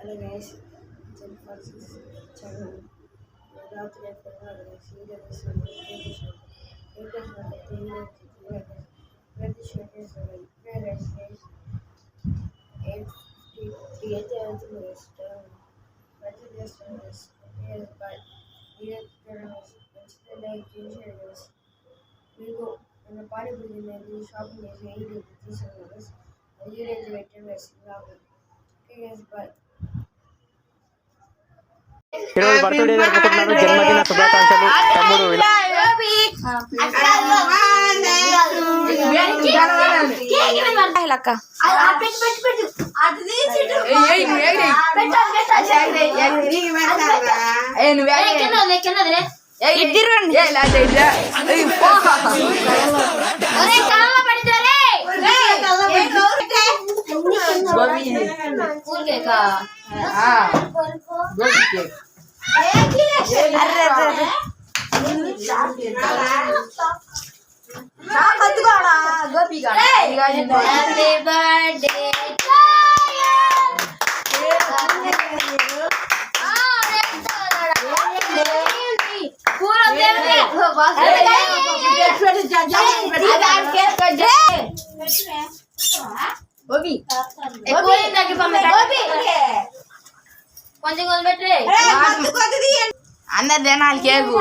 Hello guys, Jen Francis channel. రాత్రి ఎక్కడ serious మీకు మన పానీపూరి షాపింగ్ చేసి వీడియో తీసుకున్నాను వీడియో పెట్టండి బాయ్. ఈరోజు బర్త్డే జరుపుకుంటున్నాను. జన్మదిన శుభాకాంక్షలు తమ్ముడు. అందరు తినాలి కేకు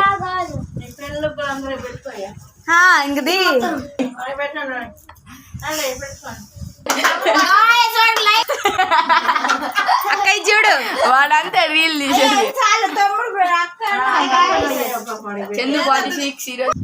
ఇంకది అక్క చూడు వాడంతా రీల్ తీసేది చెందు 46 ఈరోజు